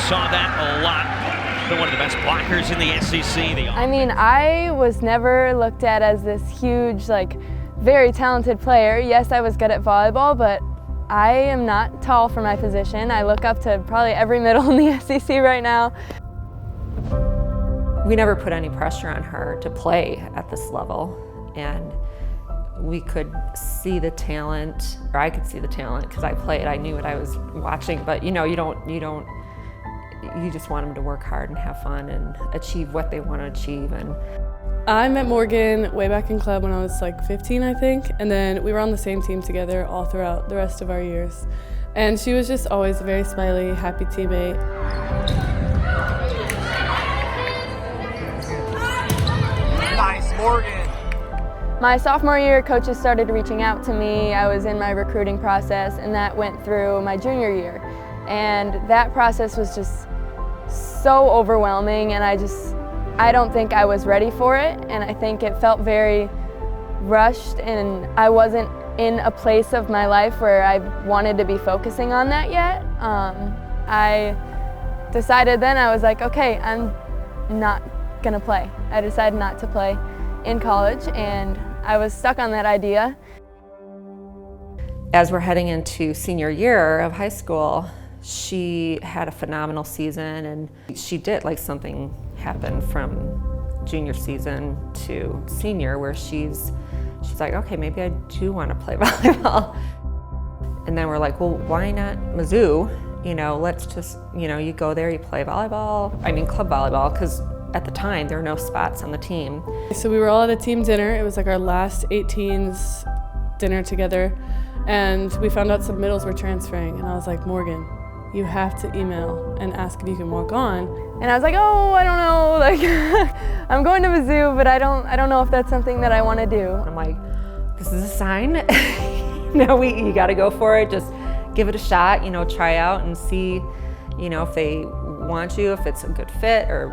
saw that a lot. They're one of the best blockers in the SEC. I mean, I was never looked at as this huge, like, very talented player. Yes, I was good at volleyball, but I am not tall for my position. I look up to probably every middle in the SEC right now. We never put any pressure on her to play at this level, and we could see the talent, or I could see the talent because I played. I knew what I was watching, but you just want them to work hard and have fun and achieve what they want to achieve. And I met Morgan way back in club when I was like 15, I think, and then we were on the same team together all throughout the rest of our years. And she was just always a very smiley, happy teammate. Nice, Morgan. My sophomore year, coaches started reaching out to me. I was in my recruiting process, and that went through my junior year. And that process was just so overwhelming, and I don't think I was ready for it, and I think it felt very rushed, and I wasn't in a place of my life where I wanted to be focusing on that yet. I decided then, I was like, okay, I'm not gonna play. I decided not to play in college, and I was stuck on that idea. As we're heading into senior year of high school, she had a phenomenal season, and she did, like, something happened from junior season to senior where she's like, okay, maybe I do want to play volleyball. And then we're like, well, why not Mizzou? Let's just, you go there, you play volleyball. I mean, club volleyball, because at the time there were no spots on the team. So we were all at a team dinner. It was like our last 18s dinner together, and we found out some middles were transferring, and I was like, Morgan, you have to email and ask if you can walk on. And I was like, oh, I don't know, like, I'm going to Mizzou, but I don't know if that's something that I want to do. I'm like, this is a sign. You got to go for it. Just give it a shot, try out and see, if they want you, if it's a good fit, or.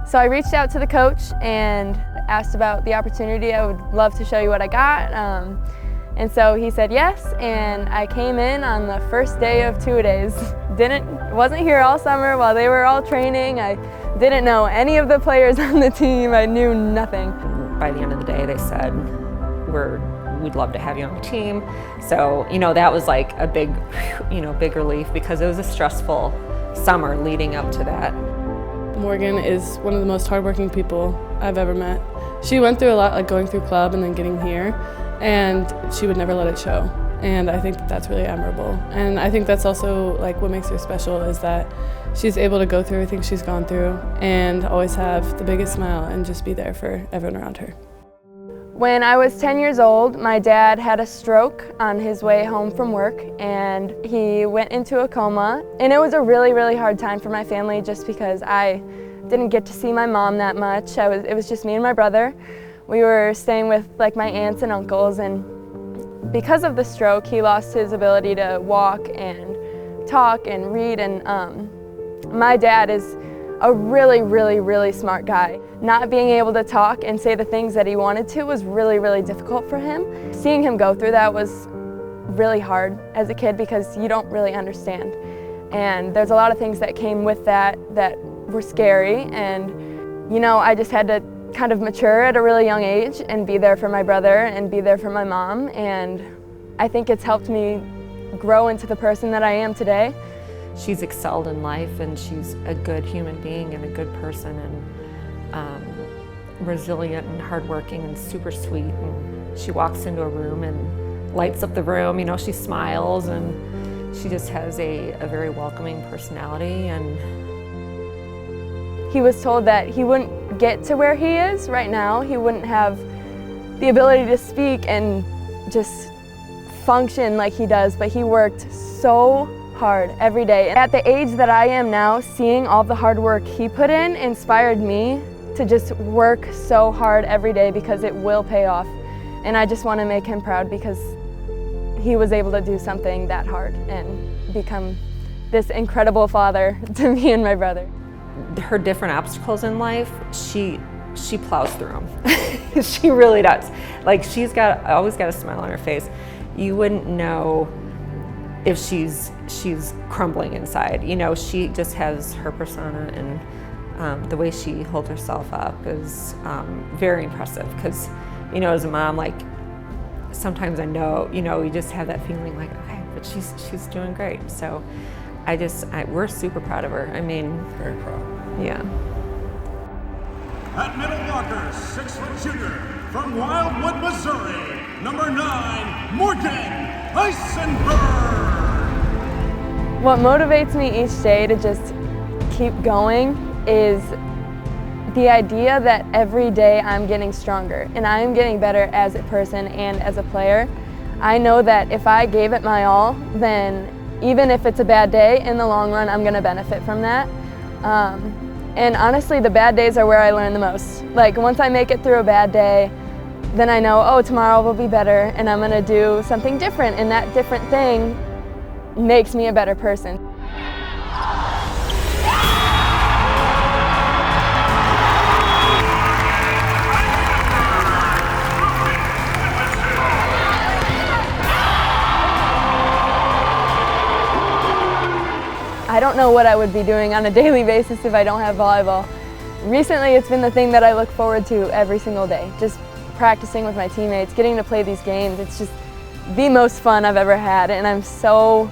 So I reached out to the coach and asked about the opportunity. I would love to show you what I got. And so he said yes, and I came in on the first day of two-a-days. Wasn't here all summer while they were all training. I didn't know any of the players on the team. I knew nothing. By the end of the day, they said, we'd love to have you on the team. So, that was like a big, big relief, because it was a stressful summer leading up to that. Morgan is one of the most hardworking people I've ever met. She went through a lot, like going through club and then getting here, and she would never let it show. And I think that's really admirable. And I think that's also like what makes her special, is that she's able to go through everything she's gone through and always have the biggest smile and just be there for everyone around her. When I was 10 years old, my dad had a stroke on his way home from work, and he went into a coma. And it was a really, really hard time for my family, just because I didn't get to see my mom that much. It was just me and my brother. We were staying with like my aunts and uncles, and because of the stroke, he lost his ability to walk and talk and read. And my dad is a really, really, really smart guy. Not being able to talk and say the things that he wanted to was really, really difficult for him. Seeing him go through that was really hard as a kid, because you don't really understand. And there's a lot of things that came with that were scary, and I just had to kind of mature at a really young age and be there for my brother and be there for my mom, and I think it's helped me grow into the person that I am today. She's excelled in life, and she's a good human being and a good person, and resilient and hardworking and super sweet. And she walks into a room and lights up the room. She smiles, and she just has a very welcoming personality. And he was told that he wouldn't get to where he is right now. He wouldn't have the ability to speak and just function like he does, but he worked so hard every day. At the age that I am now, seeing all the hard work he put in inspired me to just work so hard every day, because it will pay off. And I just want to make him proud, because he was able to do something that hard and become this incredible father to me and my brother. Her different obstacles in life, she plows through them. She really does. Like, she's always got a smile on her face. You wouldn't know if she's crumbling inside. You know, she just has her persona, and the way she holds herself up is very impressive, because, you know, as a mom, like, sometimes I know, you know, you just have that feeling like, okay, but she's doing great. So we're super proud of her. I mean, very proud. Yeah. At middle blocker, 6-foot junior from Wildwood, Missouri, number 9, Morgan Isenberg. What motivates me each day to just keep going is the idea that every day I'm getting stronger and I am getting better as a person and as a player. I know that if I gave it my all, then even if it's a bad day, in the long run I'm going to benefit from that. And honestly, the bad days are where I learn the most. Like, once I make it through a bad day, then I know, oh, tomorrow will be better and I'm going to do something different, and that different thing makes me a better person. I don't know what I would be doing on a daily basis if I don't have volleyball. Recently, it's been the thing that I look forward to every single day. Just practicing with my teammates, getting to play these games. It's just the most fun I've ever had, and I'm so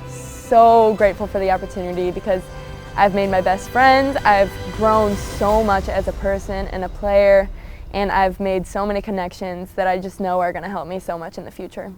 grateful for the opportunity, because I've made my best friends, I've grown so much as a person and a player, and I've made so many connections that I just know are going to help me so much in the future.